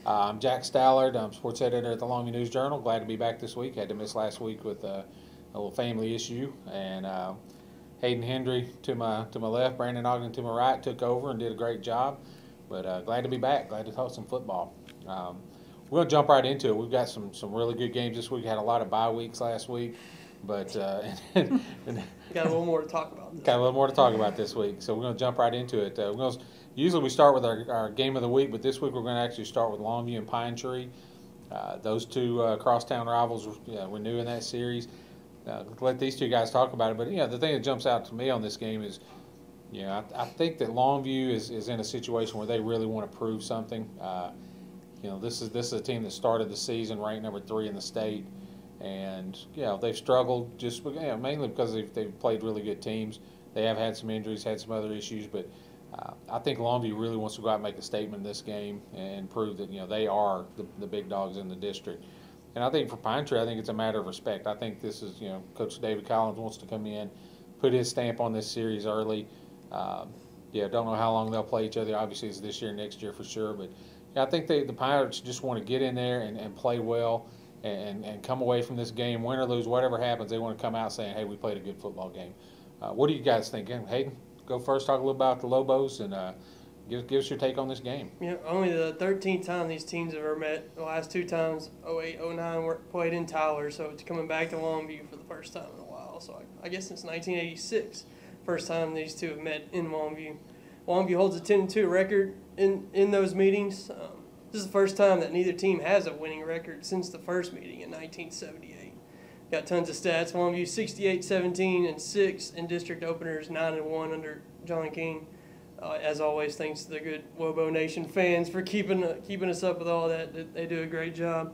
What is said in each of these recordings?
I'm Jack Stallard. I'm sports editor at the Longview News-Journal. Glad to be back this week. Had to miss last week with a little family issue. And Hayden Henry to my left, Brandon Ogden to my right took over and did a great job. But glad to be back. Glad to talk some football. We're going to jump right into it. We've got some really good games this week. We had a lot of bye weeks last week. But got a little more to talk about. Got a little more to talk about this week, so we're going to jump right into it. Usually we start with our game of the week, but this week we're going to actually start with Longview and Pine Tree. Those two crosstown rivals, we're new in that series. Let these two guys talk about it. But the thing that jumps out to me on this game is, I think that Longview is in a situation where they really want to prove something. This is a team that started the season ranked number 3 in the state. And they've struggled just mainly because they've played really good teams. They have had some injuries, had some other issues, but I think Longview really wants to go out and make a statement in this game and prove that they are the big dogs in the district. And I think for Pine Tree, I think it's a matter of respect. I think this is Coach David Collins wants to come in, put his stamp on this series early. Don't know how long they'll play each other. Obviously, it's this year, next year for sure. But I think the Pirates just want to get in there and play well. And come away from this game, win or lose, whatever happens, they want to come out saying, hey, we played a good football game. What do you guys think? Hayden, go first, talk a little about the Lobos, and give us your take on this game. Only the 13th time these teams have ever met. The last 2 times, 08, 09, were played in Tyler, so it's coming back to Longview for the first time in a while. So I guess since 1986, first time these two have met in Longview. Longview holds a 10-2 record in those meetings. This is the first time that neither team has a winning record since the first meeting in 1978. Got tons of stats. Longview 68-17-6 in district openers, 9-1 under John King. As always, thanks to the good Lobo Nation fans for keeping us up with all that. They do a great job.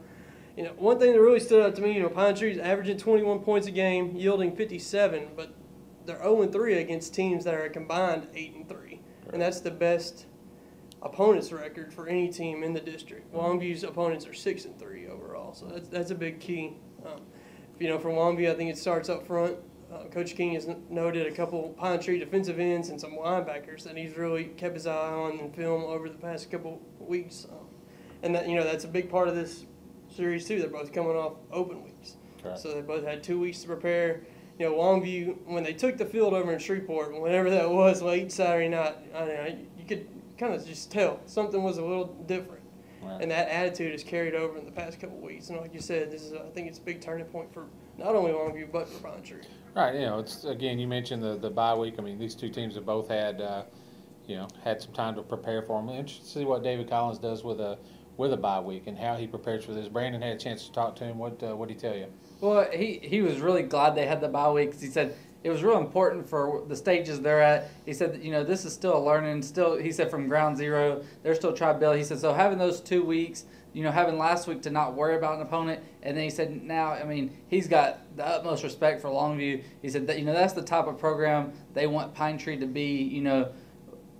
One thing that really stood out to me, Pine Tree's averaging 21 points a game, yielding 57, but they're 0-3 against teams that are a combined 8-3, and that's the best opponents record for any team in the district. Longview's opponents are 6-3 overall, so that's a big key. For Longview, I think it starts up front. Coach King has noted a couple Pine Tree defensive ends and some linebackers that he's really kept his eye on in film over the past couple weeks, and that's a big part of this series too. They're both coming off open weeks, so they both had 2 weeks to prepare. Longview, when they took the field over in Shreveport, whenever that was, late Saturday night, you could kind of just tell something was a little different, and that attitude is carried over in the past couple of weeks. And like you said, I think it's a big turning point for not only Longview but for Pine Tree. Right. It's again, you mentioned the bye week. I mean, these two teams have both had had some time to prepare for them. I'm interested to see what David Collins does with a bye week and how he prepares for this. Brandon had a chance to talk to him. What did he tell you? Well, he was really glad they had the bye week because he said it was real important for the stages they're at. He said, this is still a learning. He said from ground zero, they're still trying to build. He said, so having those 2 weeks, having last week to not worry about an opponent. And then he said, now, he's got the utmost respect for Longview. He said that, that's the type of program they want Pine Tree to be,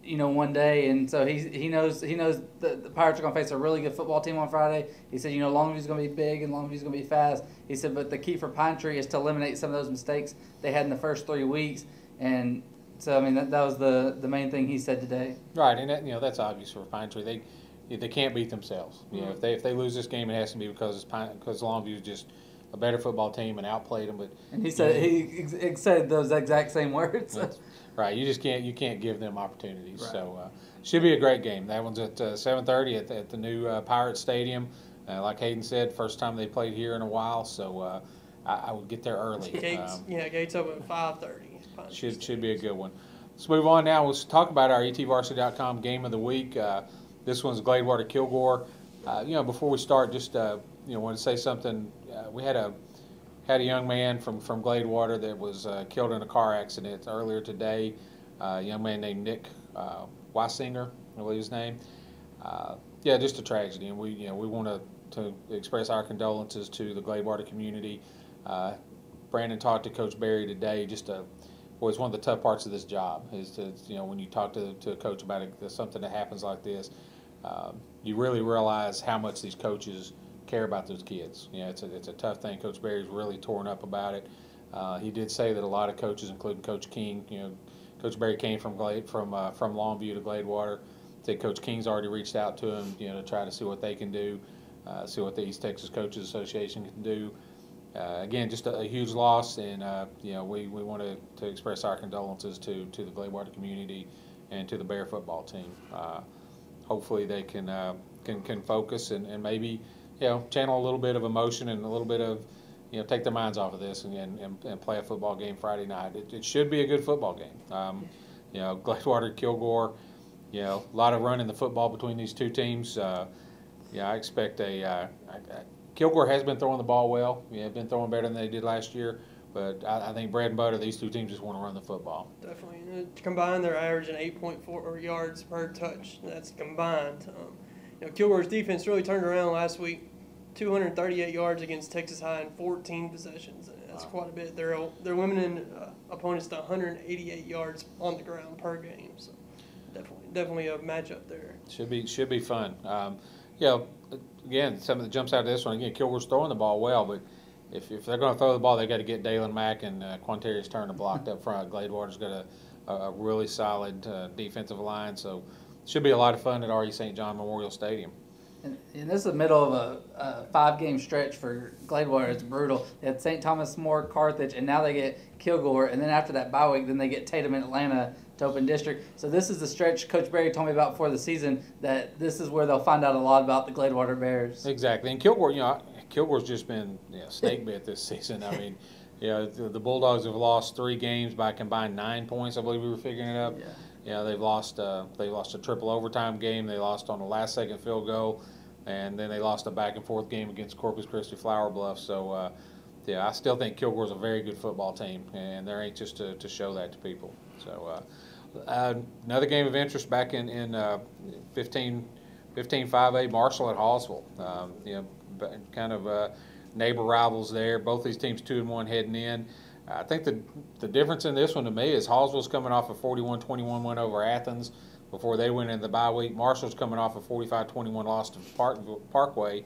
one day. And so he knows the Pirates are going to face a really good football team on Friday. He said, Longview's going to be big and Longview's going to be fast. He said, but the key for Pine Tree is to eliminate some of those mistakes they had in the first 3 weeks. And so, that was the main thing he said today. Right, and that's obvious for Pine Tree. They can't beat themselves. If they lose this game, it has to be because Longview is just a better football team and outplayed them. But and he said those exact same words. Right, you can't give them opportunities. Right. So should be a great game. That one's at 7:30 at the new Pirate Stadium. Like Hayden said, first time they played here in a while. So I would get there early. Gates open at 5:30. Should be a good one. Let's move on now. Let's talk about our etvarsity.com game of the week. This one's Gladewater Kilgore. Before we start, just want to say something. We had a young man from Gladewater that was killed in a car accident earlier today. A young man named Nick Weisinger, I believe his name. Just a tragedy, and we want to express our condolences to the Gladewater community. Brandon talked to Coach Berry today. It's one of the tough parts of this job is to when you talk to a coach about something that happens like this, you really realize how much these coaches care about those kids. It's a tough thing. Coach Berry's really torn up about it. He did say that a lot of coaches, including Coach King, Coach Berry came from Longview to Gladewater. think Coach King's already reached out to him, to try to see what they can do, see what the East Texas Coaches Association can do. Again, just a huge loss, and we want to express our condolences to the Gladewater community and to the Bear football team. Hopefully, they can focus and maybe channel a little bit of emotion and a little bit of take their minds off of this and play a football game Friday night. It should be a good football game. Gladewater, Kilgore, a lot of running the football between these two teams. I expect Kilgore has been throwing the ball well. Been throwing better than they did last year. But I think bread and butter, these two teams just want to run the football. Definitely. Combined, they're averaging 8.4 yards per touch. That's combined. Kilgore's defense really turned around last week. 238 yards against Texas High in 14 possessions. That's quite a bit. They're limiting opponents to 188 yards on the ground per game. So definitely a matchup there. Should be fun. Again, something that jumps out of this one. Again, Kilgore's throwing the ball well, but if they're going to throw the ball, they got to get Dalen Mack and Quantarius Turner blocked up front. Gladewater's got a really solid defensive line, so it should be a lot of fun at RE St. John Memorial Stadium. And this is the middle of a 5-game stretch for Gladewater. It's brutal. They had St. Thomas More, Carthage, and now they get Kilgore. And then after that bye week, then they get Tatum in Atlanta to open district. So this is the stretch Coach Berry told me about before the season, that this is where they'll find out a lot about the Gladewater Bears. Exactly. And Kilgore's just been snake bit this season. I mean, the Bulldogs have lost 3 games by combined 9 points. I believe we were figuring it up. They've lost a triple overtime game. They lost on the last second field goal, and then they lost a back and forth game against Corpus Christi Flower Bluff. So I still think Kilgore's a very good football team, and they're anxious to show that to people. So another game of interest back in 15-5A, Marshall at Hallsville. Kind of neighbor rivals there. Both these teams 2-1 heading in. I think the difference in this one to me is Hallsville's coming off a 41-21 win over Athens before they went into the bye week. Marshall's coming off a 45-21 loss to Parkway.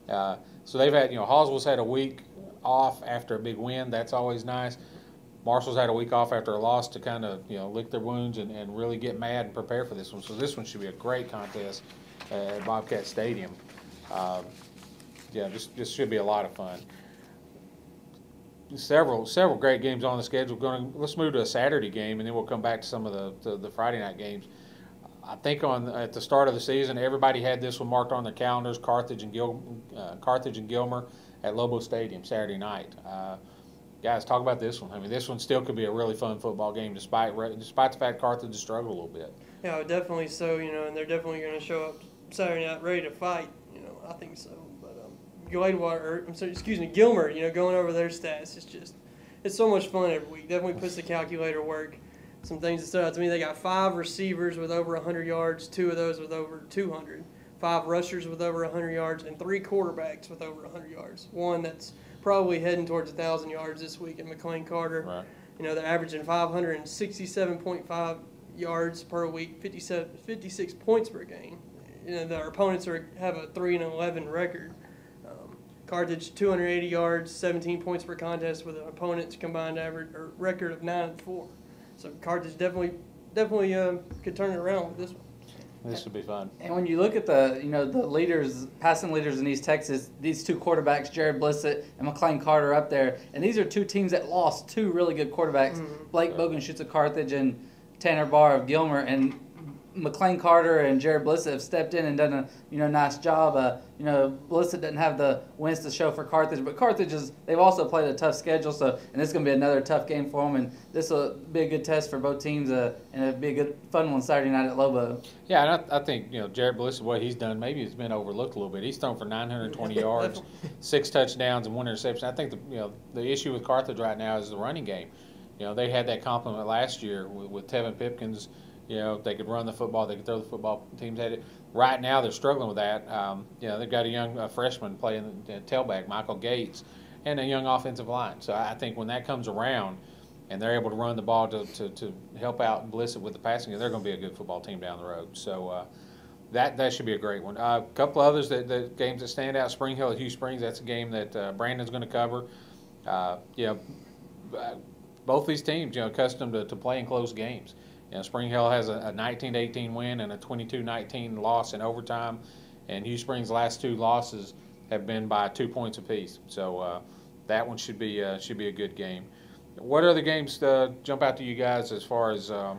So they've had, Hallsville's had a week off after a big win. That's always nice. Marshall's had a week off after a loss to kind of, lick their wounds and really get mad and prepare for this one. So this one should be a great contest at Bobcat Stadium. This should be a lot of fun. Several great games on the schedule. Let's move to a Saturday game, and then we'll come back to some of the Friday night games. I think at the start of the season, everybody had this one marked on their calendars: Carthage and Gilmer at Lobo Stadium Saturday night. Guys, talk about this one. I mean, this one still could be a really fun football game, despite the fact Carthage has struggled a little bit. Yeah, definitely so. And they're definitely going to show up Saturday night ready to fight. I think so. Gilmer, going over their stats, it's so much fun every week. Definitely puts the calculator work. Some things that stood out to me: they got 5 receivers with over 100 yards, 2 of those with over 200, 5 rushers with over 100 yards, and 3 quarterbacks with over 100 yards. One that's probably heading towards 1,000 yards this week in McLean Carter. Right. They're averaging 567.5 yards per week, 56 points per game. Their opponents have a 3-11 record. Carthage 280 yards, 17 points per contest, with an opponent's combined average or record of 9-4. So Carthage definitely could turn it around with this one. This should be fun. And when you look at the leaders, passing leaders in East Texas, these 2 quarterbacks, Jared Blissett and McLean Carter, up there, and these are 2 teams that lost 2 really good quarterbacks. Blake Bogenschutz of Carthage and Tanner Barr of Gilmer, and McLean Carter and Jared Blissett have stepped in and done a nice job. Blissett doesn't have the wins to show for Carthage, but they've also played a tough schedule. So, and this is going to be another tough game for them, and this will be a good test for both teams, and it'll be a good fun one Saturday night at Lobo. Yeah, and I think Jared Blissett, what he's done, maybe it's been overlooked a little bit. He's thrown for 920 yards, 6 touchdowns, and 1 interception. I think the issue with Carthage right now is the running game. They had that compliment last year with Tevin Pipkins. They could run the football, they could throw the football. Teams had it. Right now, they're struggling with that. They've got a young freshman playing tailback, Michael Gates, and a young offensive line. So I think when that comes around and they're able to run the ball to help out Blissett with the passing, they're going to be a good football team down the road. So that should be a great one. A couple others, the games that stand out: Spring Hill at Hugh Springs. That's a game that Brandon's going to cover. Both these teams, accustomed to playing close games. Spring Hill has a 19-18 win and a 22-19 loss in overtime, and Hugh Springs' last 2 losses have been by 2 points apiece. So that one should be a good game. What other games jump out to you guys as far as a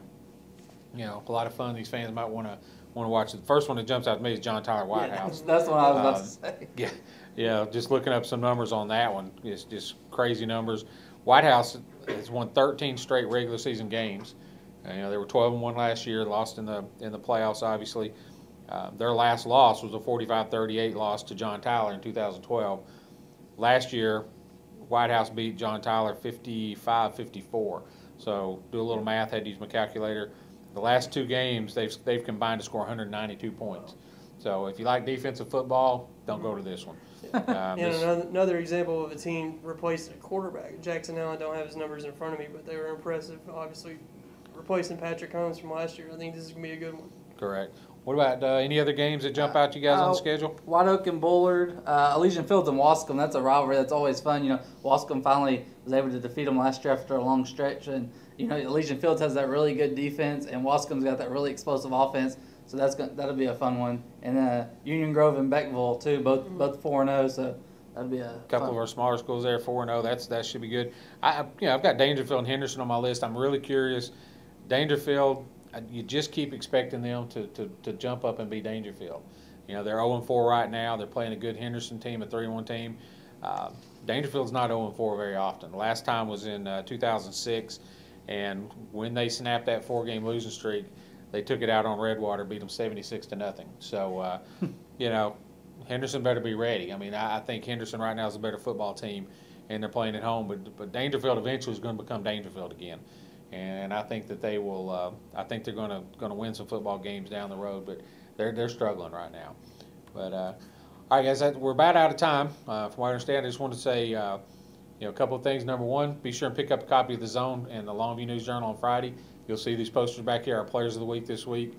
lot of fun these fans might want to watch? The first one that jumps out to me is John Tyler White House. That's what I was about to say. Yeah, just looking up some numbers on that one. It's just crazy numbers. White House has won 13 straight regular season games. They were 12-1 last year, lost in the playoffs, obviously. Their last loss was a 45-38 loss to John Tyler in 2012. Last year, White House beat John Tyler 55-54. So do a little math, had to use my calculator. The last 2 games, they've combined to score 192 points. So if you like defensive football, don't go to this one. Another example of a team replacing a quarterback. Jackson Allen, don't have his numbers in front of me, but they were impressive. Obviously, replacing Patrick Holmes from last year. I think this is going to be a good one. Correct. What about any other games that jump out to you guys on the schedule? White Oak and Bullard, Elysian Fields and Wascom. That's a rivalry that's always fun. Wascom finally was able to defeat them last year after a long stretch, and Elysian Fields has that really good defense, and Wascom's got that really explosive offense. So that'll be a fun one. And Union Grove and Beckville too, both 4-0. So that'll be a couple of our smaller schools there, 4-0. That should be good. I've got Dangerfield and Henderson on my list. I'm really curious. Dangerfield, you just keep expecting them to jump up and be Dangerfield. They're 0-4 right now. They're playing a good Henderson team, a 3-1 team. Dangerfield's not 0-4 very often. The last time was in 2006, and when they snapped that 4-game losing streak, they took it out on Redwater, beat them 76-0. So, Henderson better be ready. I think Henderson right now is a better football team, and they're playing at home. But Dangerfield eventually is going to become Dangerfield again, and I think that they will. I think they're going to win some football games down the road. But they're struggling right now. But all right, guys, we're about out of time. From what I understand, I just wanted to say a couple of things. Number one, be sure and pick up a copy of The Zone and the Longview News-Journal on Friday. You'll see these posters back here, our Players of the Week this week.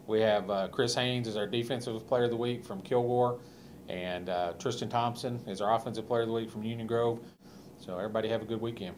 We have Chris Haynes as our Defensive Player of the Week from Kilgore, and Tristan Thompson is our Offensive Player of the Week from Union Grove. So everybody have a good weekend.